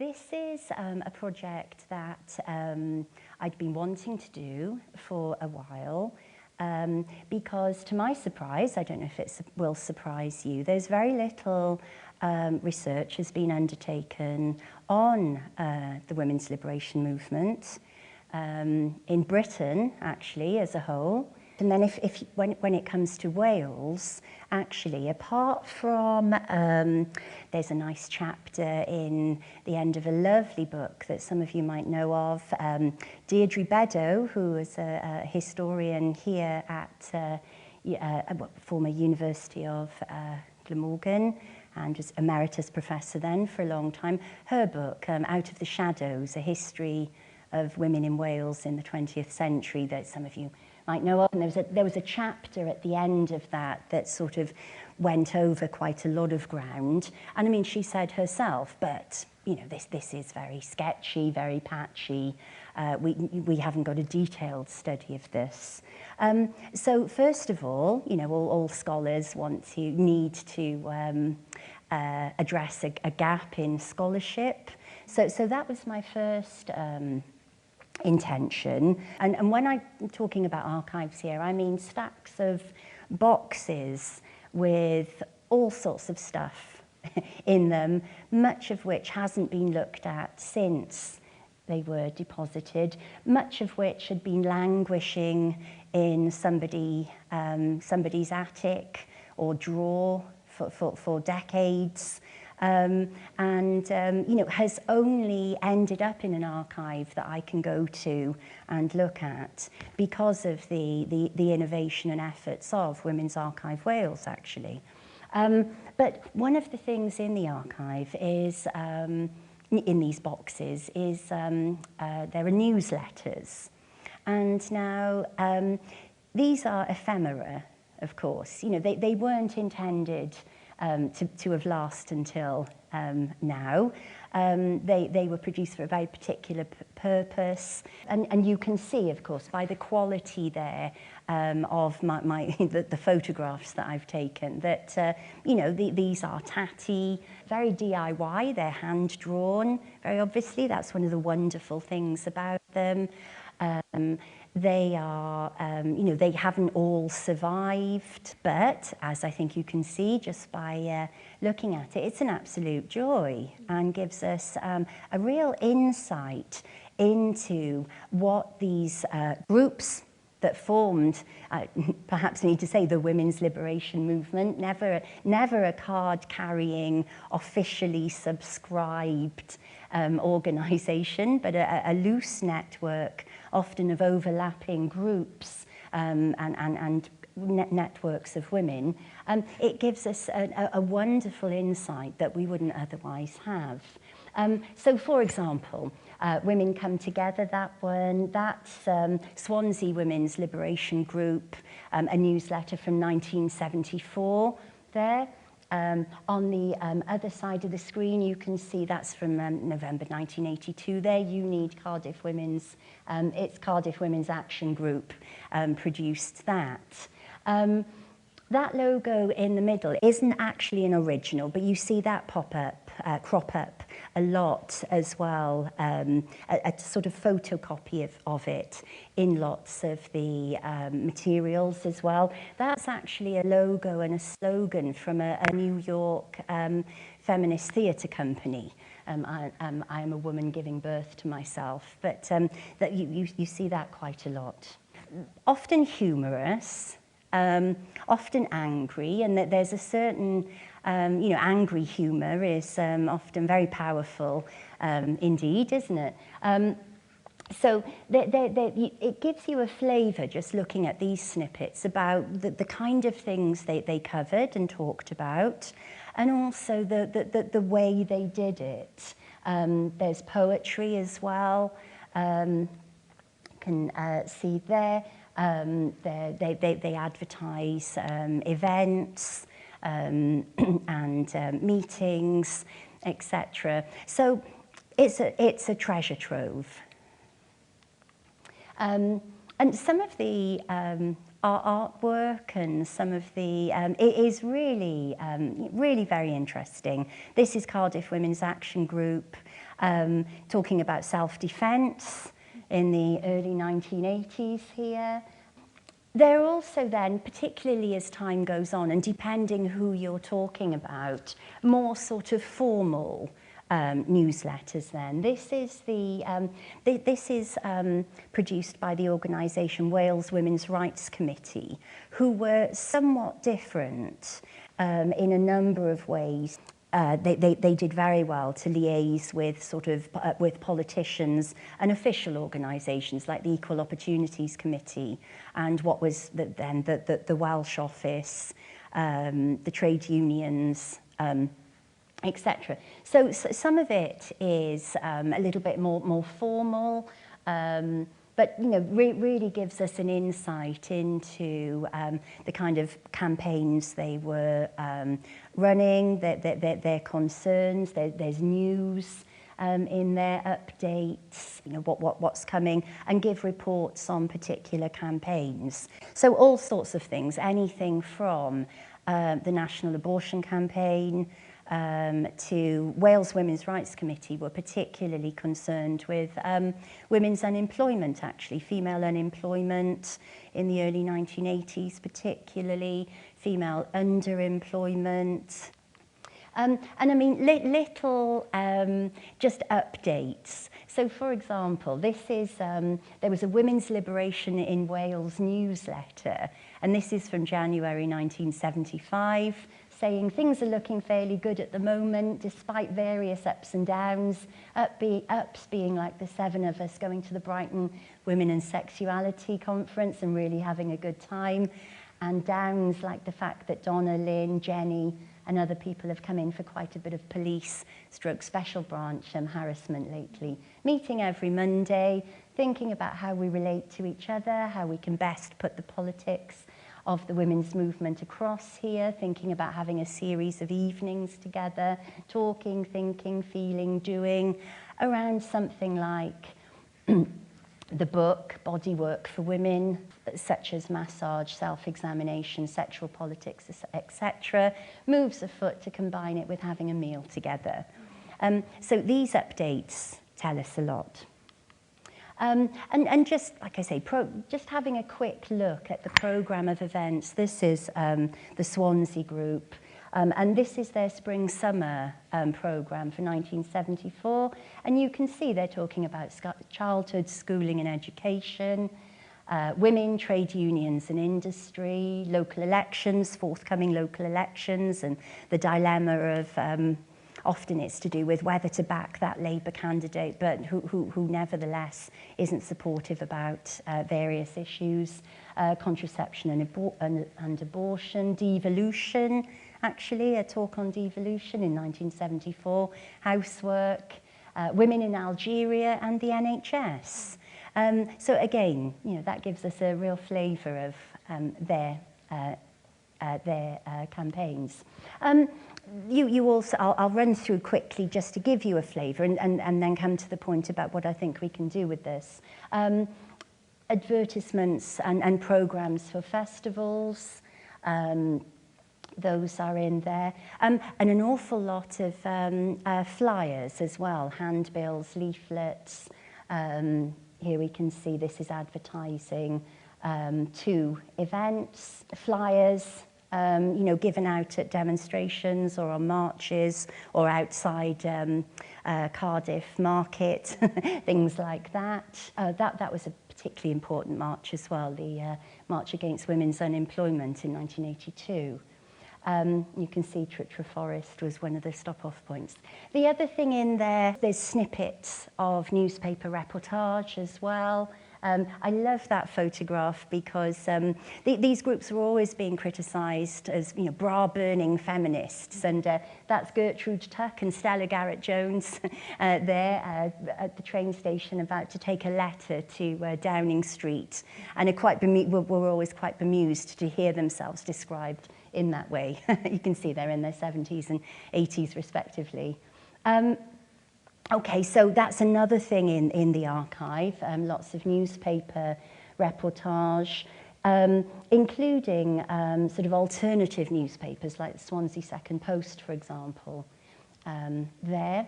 This is a project that I'd been wanting to do for a while because, to my surprise, I don't know if it will surprise you, there's very little research has been undertaken on the women's liberation movement in Britain, actually, as a whole. And then when it comes to Wales, actually, apart from, there's a nice chapter in the end of a lovely book that some of you might know of, Deirdre Beddow, who was a historian here at a former University of Glamorgan, and was emeritus professor then for a long time. Her book, Out of the Shadows, A History of Women in Wales in the 20th Century, that some of you might know of, and there was a chapter at the end of that sort of went over quite a lot of ground. And I mean, she said herself, but you know, this is very sketchy, very patchy. We haven't got a detailed study of this. So first of all, you know, all scholars need to address a gap in scholarship. So that was my first intention. And when I'm talking about archives here, I mean stacks of boxes with all sorts of stuff in them, much of which hasn't been looked at since they were deposited, much of which had been languishing in somebody's attic or drawer for decades. You know, has only ended up in an archive that I can go to and look at because of the innovation and efforts of Women's Archive Wales, actually. But one of the things in the archive is, in these boxes, is there are newsletters. And now, these are ephemera, of course. You know, they weren't intended to have lasted until now. They were produced for a very particular purpose. And you can see, of course, by the quality there of the photographs that I've taken, that, you know, these are tatty, very DIY, they're hand-drawn, very obviously. That's one of the wonderful things about them. They are, you know, they haven't all survived, but as I think you can see just by looking at it, it's an absolute joy and gives us a real insight into what these groups that formed, perhaps I need to say, the women's liberation movement, never a card-carrying, officially subscribed organisation, but a loose network, often of overlapping groups and networks of women. It gives us a wonderful insight that we wouldn't otherwise have. So, for example, Women Come Together, that's Swansea Women's Liberation Group, a newsletter from 1974 there. On the other side of the screen, you can see that's from November 1982 there. You Need Cardiff Women's, it's Cardiff Women's Action Group produced that. That logo in the middle isn't actually an original, but you see that crop up a lot as well, a sort of photocopy of it in lots of the materials as well. That's actually a logo and a slogan from a New York feminist theatre company. I am a woman giving birth to myself, but that you see that quite a lot. Often humorous, often angry, and that there's a certain, you know, angry humour is often very powerful indeed, isn't it? So it gives you a flavour just looking at these snippets about the kind of things they covered and talked about, and also the way they did it. There's poetry as well, you can see there. They advertise events and meetings, etc. So it's a treasure trove. And some of the artwork and some of the, it is really, really very interesting. This is Cardiff Women's Action Group talking about self-defence in the early 1980s here. There are also then, particularly as time goes on, and depending who you're talking about, more sort of formal newsletters then. This is produced by the organisation Wales Women's Rights Committee, who were somewhat different in a number of ways. They did very well to liaise with with politicians and official organisations like the Equal Opportunities Committee and what was then the Welsh office, the trade unions, etc. So some of it is a little bit more formal, but really gives us an insight into the kind of campaigns they were running, their concerns. There's news in their updates, what's coming, and give reports on particular campaigns. So all sorts of things, anything from the National Abortion Campaign to Wales Women's Rights Committee were particularly concerned with women's unemployment, actually, female unemployment in the early 1980s, particularly female underemployment. And I mean, little just updates. So, for example, this is, there was a Women's Liberation in Wales newsletter, and this is from January 1975, saying things are looking fairly good at the moment, despite various ups and downs. Ups being like the 7 of us going to the Brighton Women and Sexuality Conference and really having a good time, and downs like the fact that Donna, Lynn, Jenny, and other people have come in for quite a bit of police/special branch harassment lately. Meeting every Monday, thinking about how we relate to each other, how we can best put the politics of the women's movement across here, thinking about having a series of evenings together, talking, thinking, feeling, doing, around something like the book, Body Work for Women, such as massage, self-examination, sexual politics, etc., moves afoot to combine it with having a meal together. So these updates tell us a lot. And just, like I say, just having a quick look at the programme of events. This is the Swansea group, and this is their spring-summer programme for 1974. And you can see they're talking about childhood, schooling and education, women, trade unions and industry, local elections, forthcoming local elections, and the dilemma of often it's to do with whether to back that Labour candidate, but who nevertheless isn't supportive about various issues, contraception and abortion, devolution, actually, a talk on devolution in 1974, housework, women in Algeria and the NHS. So again, that gives us a real flavour of their campaigns. You also, I'll run through quickly just to give you a flavour and then come to the point about what I think we can do with this. Advertisements and programmes for festivals, those are in there. And an awful lot of flyers as well, handbills, leaflets. Here we can see this is advertising to events, flyers, given out at demonstrations or on marches or outside Cardiff Market, things like that. That was a particularly important march as well, the March Against Women's Unemployment in 1982. You can see Treforest was one of the stop-off points. The other thing in there, there's snippets of newspaper reportage as well. I love that photograph because these groups are always being criticised as, bra-burning feminists, and that's Gertrude Tuck and Stella Garrett-Jones there at the train station about to take a letter to Downing Street, and were always quite bemused to hear themselves described in that way. You can see they're in their 70s and 80s respectively. Okay, so that's another thing in the archive, lots of newspaper reportage. including sort of alternative newspapers like the Swansea Second Post, for example, there.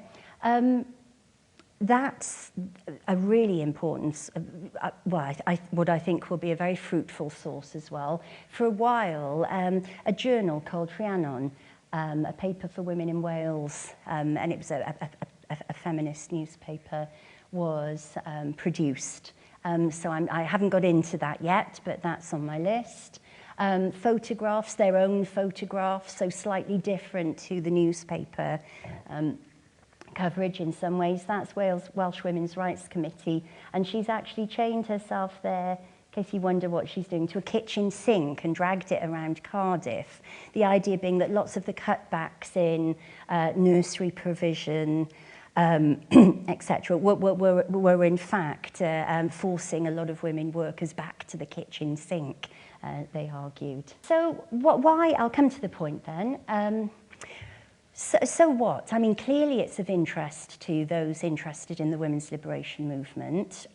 That's a really important, well, what I think will be a very fruitful source as well. For a while, a journal called Rhyddhad, a paper for women in Wales, and it was a feminist newspaper, was produced. So I haven't got into that yet, but that's on my list. Photographs, their own photographs, so slightly different to the newspaper coverage in some ways. That's Welsh Women's Rights Committee, and she's actually chained herself there, in case you wonder what she's doing, to a kitchen sink and dragged it around Cardiff. The idea being that lots of the cutbacks in nursery provision, etc., were in fact forcing a lot of women workers back to the kitchen sink, they argued. So why, I'll come to the point then. So what? I mean, clearly it's of interest to those interested in the women's liberation movement.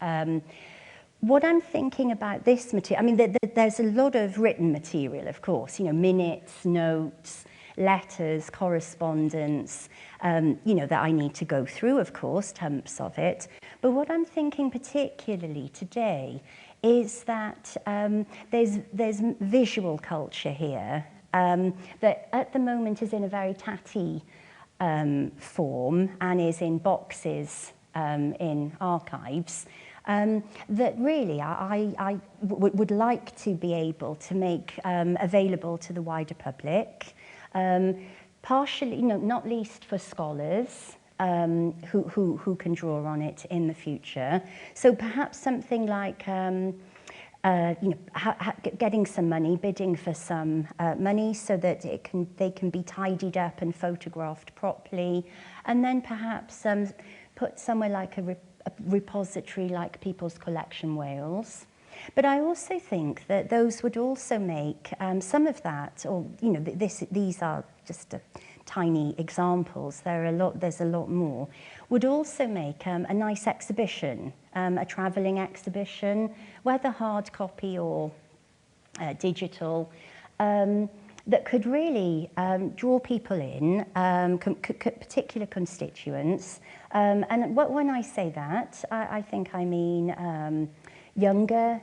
What I'm thinking about this material, I mean, there's a lot of written material, of course, you know, minutes, notes, letters, correspondence, you know, that I need to go through, of course, tons of it. But what I'm thinking particularly today is that there's visual culture here, that at the moment is in a very tatty form and is in boxes in archives, that really I would like to be able to make available to the wider public, partially, you know, not least for scholars who can draw on it in the future. So perhaps something like you know, getting some money, bidding for some money so that they can be tidied up and photographed properly, and then perhaps put somewhere like a repository like People's Collection Wales. But I also think that those would also make some of that, or you know, these are just tiny examples. There's a lot more. Would also make a nice exhibition, a travelling exhibition, whether hard copy or digital, that could really draw people in, particular constituents. And when I say that, I think I mean younger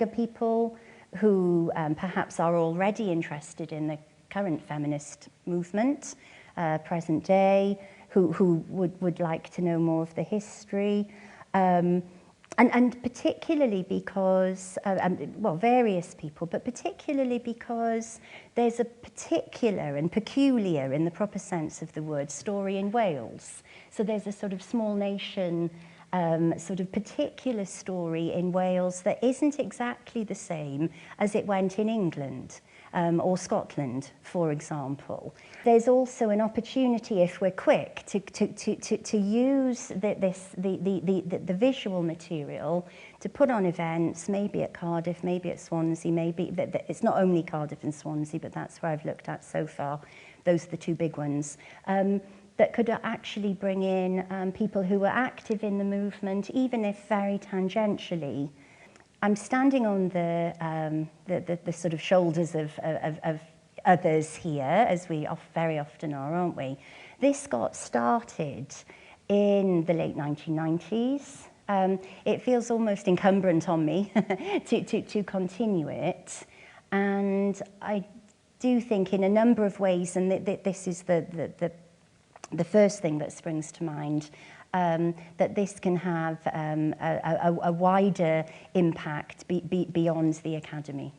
people who perhaps are already interested in the current feminist movement, present day, who would like to know more of the history, and particularly because, well, various people, but particularly because there's a particular and peculiar, in the proper sense of the word, story in Wales. So there's a sort of small nation, sort of particular story in Wales that isn't exactly the same as it went in England. Or Scotland, for example. There's also an opportunity, if we're quick, to use the visual material to put on events, maybe at Cardiff, maybe at Swansea, maybe, it's not only Cardiff and Swansea, but that's where I've looked at so far. Those are the two big ones. That could actually bring in people who were active in the movement, even if very tangentially. I'm standing on the sort of shoulders of others here, as we very often are, aren't we? This got started in the late 1990s. It feels almost incumbent on me to continue it. And I do think in a number of ways, and this is the first thing that springs to mind, that this can have a wider impact beyond the academy.